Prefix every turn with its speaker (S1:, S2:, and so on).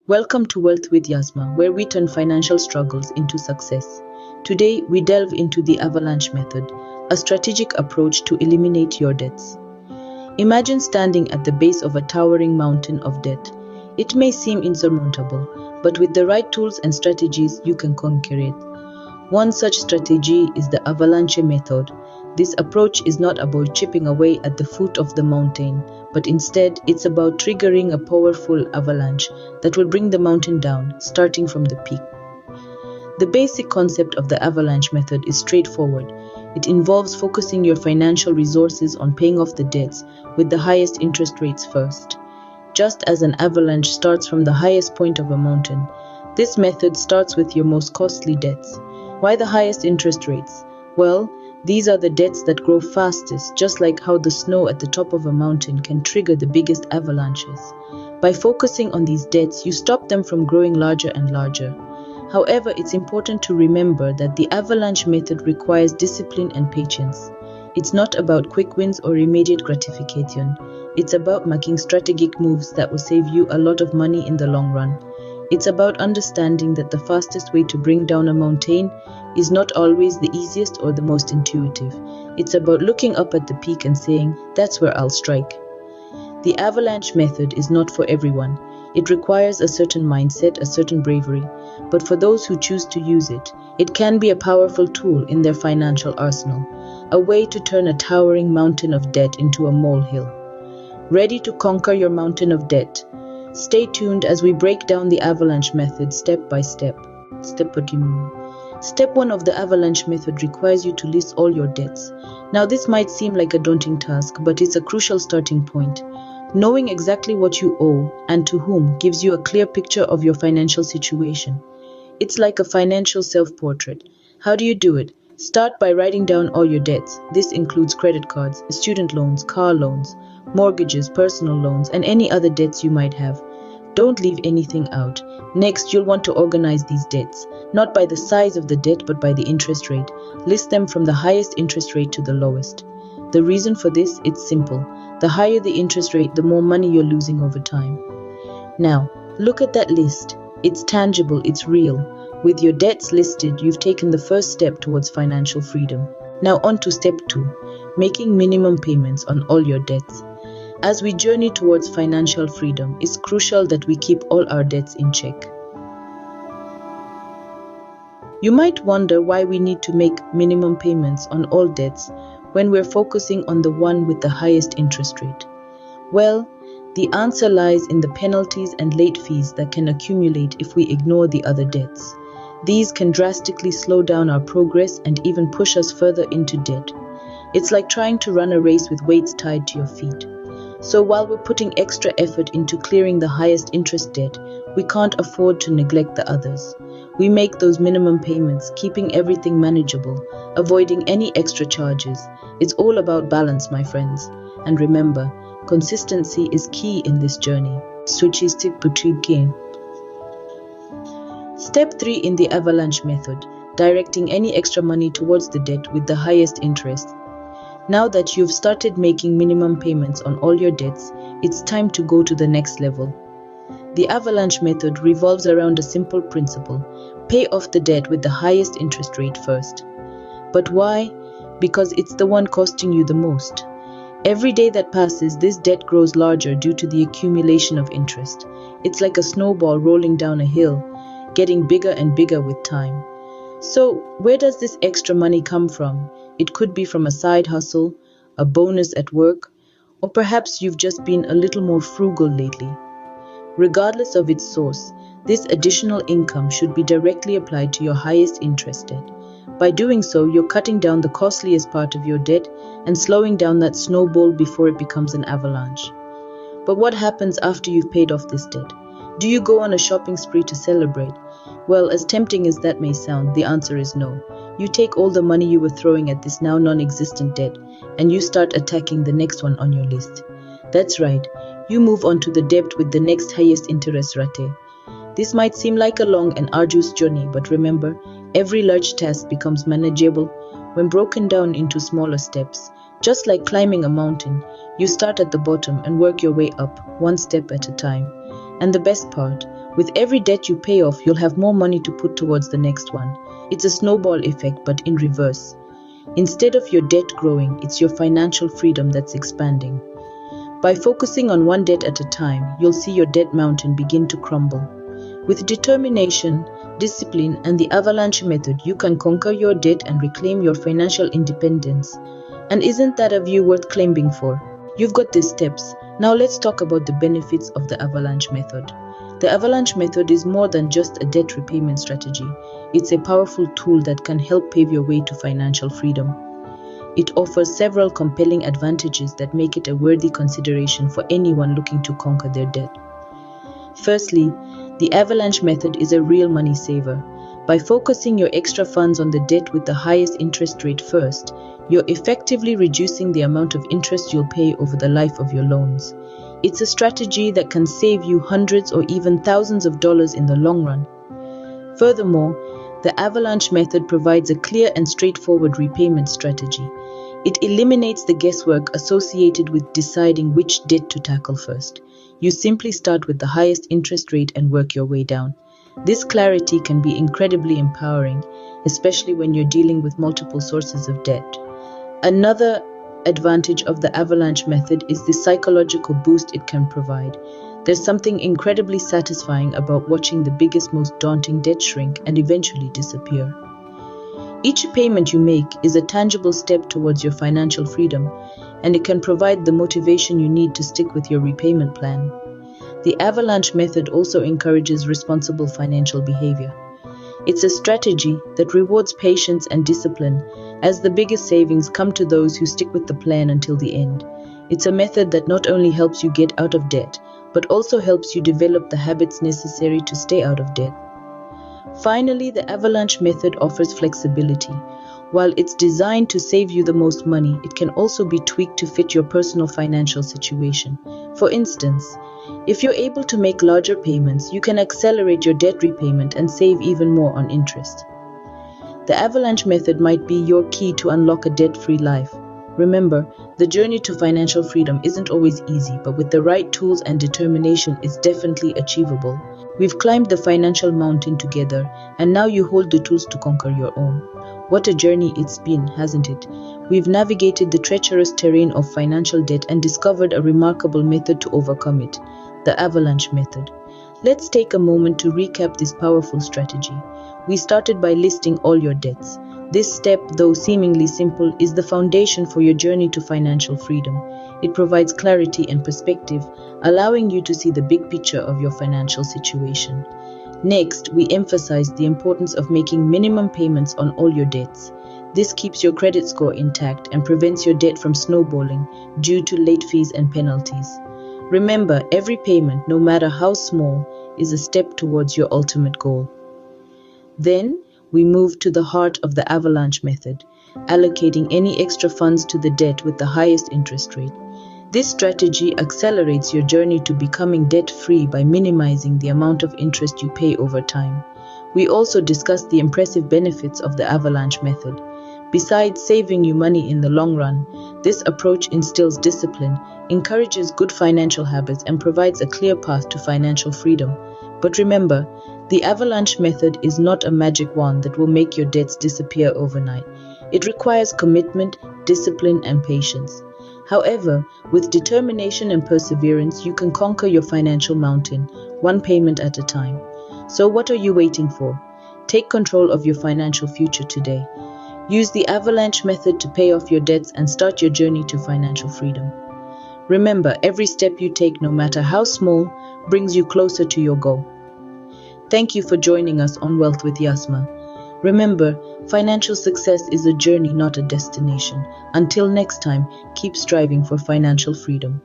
S1: Welcome to Wealth with Yasma, where we turn financial struggles into success. Today, we delve into the Avalanche method, a strategic approach to eliminate your debts. Imagine standing at the base of a towering mountain of debt. It may seem insurmountable, but with the right tools and strategies, you can conquer it. One such strategy is the Avalanche method. This approach is not about chipping away at the foot of the mountain, but instead it's about triggering a powerful avalanche that will bring the mountain down, starting from the peak. The basic concept of the avalanche method is straightforward. It involves focusing your financial resources on paying off the debts with the highest interest rates first. Just as an avalanche starts from the highest point of a mountain, this method starts with your most costly debts. Why the highest interest rates? Well, these are the debts that grow fastest, just like how the snow at the top of a mountain can trigger the biggest avalanches. By focusing on these debts, you stop them from growing larger and larger. However, it's important to remember that the avalanche method requires discipline and patience. It's not about quick wins or immediate gratification. It's about making strategic moves that will save you a lot of money in the long run. It's about understanding that the fastest way to bring down a mountain is not always the easiest or the most intuitive. It's about looking up at the peak and saying, "That's where I'll strike." The avalanche method is not for everyone. It requires a certain mindset, a certain bravery. But for those who choose to use it, it can be a powerful tool in their financial arsenal, a way to turn a towering mountain of debt into a molehill. Ready to conquer your mountain of debt? Stay tuned as we break down the avalanche method step by step. Step 1 of the avalanche method requires you to list all your debts. Now, this might seem like a daunting task, but it's a crucial starting point. Knowing exactly what you owe and to whom gives you a clear picture of your financial situation. It's like a financial self-portrait. How do you do it? Start by writing down all your debts. This includes credit cards, student loans, car loans, mortgages, personal loans, and any other debts you might have. Don't leave anything out. Next, you'll want to organize these debts, not by the size of the debt but by the interest rate. List them from the highest interest rate to the lowest. The reason for this, it's simple. The higher the interest rate, the more money you're losing over time. Now, look at that list. It's tangible, it's real. With your debts listed, you've taken the first step towards financial freedom. Now on to step 2, making minimum payments on all your debts. As we journey towards financial freedom, it's crucial that we keep all our debts in check. You might wonder why we need to make minimum payments on all debts when we're focusing on the one with the highest interest rate. Well, the answer lies in the penalties and late fees that can accumulate if we ignore the other debts. These can drastically slow down our progress and even push us further into debt. It's like trying to run a race with weights tied to your feet. So while we're putting extra effort into clearing the highest interest debt, we can't afford to neglect the others. We make those minimum payments, keeping everything manageable, avoiding any extra charges. It's all about balance, my friends. And remember, consistency is key in this journey. Step 3 in the avalanche method, directing any extra money towards the debt with the highest interest. Now that you've started making minimum payments on all your debts, it's time to go to the next level. The avalanche method revolves around a simple principle: pay off the debt with the highest interest rate first. But why? Because it's the one costing you the most. Every day that passes, this debt grows larger due to the accumulation of interest. It's like a snowball rolling down a hill, getting bigger and bigger with time. So, where does this extra money come from? It could be from a side hustle, a bonus at work, or perhaps you've just been a little more frugal lately. Regardless of its source, this additional income should be directly applied to your highest interest debt. By doing so, you're cutting down the costliest part of your debt and slowing down that snowball before it becomes an avalanche. But what happens after you've paid off this debt? Do you go on a shopping spree to celebrate? Well, as tempting as that may sound, the answer is no. You take all the money you were throwing at this now non-existent debt and you start attacking the next one on your list. That's right, you move on to the debt with the next highest interest rate. This might seem like a long and arduous journey, but remember, every large task becomes manageable when broken down into smaller steps. Just like climbing a mountain, you start at the bottom and work your way up, one step at a time. And the best part, With every debt you pay off, you'll have more money to put towards the next one. It's a snowball effect, but in reverse. Instead of your debt growing, it's your financial freedom that's expanding. By focusing on one debt at a time, you'll see your debt mountain begin to crumble. With determination, discipline, and the Avalanche method, you can conquer your debt and reclaim your financial independence. And isn't that a view worth claiming for? You've got these steps. Now let's talk about the benefits of the Avalanche method. The Avalanche method is more than just a debt repayment strategy. It's a powerful tool that can help pave your way to financial freedom. It offers several compelling advantages that make it a worthy consideration for anyone looking to conquer their debt. Firstly, the Avalanche method is a real money saver. By focusing your extra funds on the debt with the highest interest rate first, you're effectively reducing the amount of interest you'll pay over the life of your loans. It's a strategy that can save you hundreds or even thousands of dollars in the long run. Furthermore, the Avalanche method provides a clear and straightforward repayment strategy. It eliminates the guesswork associated with deciding which debt to tackle first. You simply start with the highest interest rate and work your way down. This clarity can be incredibly empowering, especially when you're dealing with multiple sources of debt. Another advantage of the Avalanche method is the psychological boost it can provide. There's something incredibly satisfying about watching the biggest, most daunting debt shrink and eventually disappear. Each payment you make is a tangible step towards your financial freedom, and it can provide the motivation you need to stick with your repayment plan. The Avalanche method also encourages responsible financial behavior. It's a strategy that rewards patience and discipline, as the biggest savings come to those who stick with the plan until the end. It's a method that not only helps you get out of debt, but also helps you develop the habits necessary to stay out of debt. Finally, the Avalanche method offers flexibility. While it's designed to save you the most money, it can also be tweaked to fit your personal financial situation. For instance, if you're able to make larger payments, you can accelerate your debt repayment and save even more on interest. The Avalanche method might be your key to unlock a debt-free life. Remember, the journey to financial freedom isn't always easy, but with the right tools and determination, it's definitely achievable. We've climbed the financial mountain together, and now you hold the tools to conquer your own. What a journey it's been, hasn't it? We've navigated the treacherous terrain of financial debt and discovered a remarkable method to overcome it, the Avalanche method. Let's take a moment to recap this powerful strategy. We started by listing all your debts. This step, though seemingly simple, is the foundation for your journey to financial freedom. It provides clarity and perspective, allowing you to see the big picture of your financial situation. Next, we emphasized the importance of making minimum payments on all your debts. This keeps your credit score intact and prevents your debt from snowballing due to late fees and penalties. Remember, every payment, no matter how small, is a step towards your ultimate goal. Then, we move to the heart of the Avalanche method, allocating any extra funds to the debt with the highest interest rate. This strategy accelerates your journey to becoming debt-free by minimizing the amount of interest you pay over time. We also discussed the impressive benefits of the Avalanche method. Besides saving you money in the long run, this approach instills discipline, encourages good financial habits, and provides a clear path to financial freedom. But remember, the Avalanche method is not a magic wand that will make your debts disappear overnight. It requires commitment, discipline, and patience. However, with determination and perseverance, you can conquer your financial mountain, one payment at a time. So what are you waiting for? Take control of your financial future today. Use the Avalanche method to pay off your debts and start your journey to financial freedom. Remember, every step you take, no matter how small, brings you closer to your goal. Thank you for joining us on Wealth with Yasma. Remember, financial success is a journey, not a destination. Until next time, keep striving for financial freedom.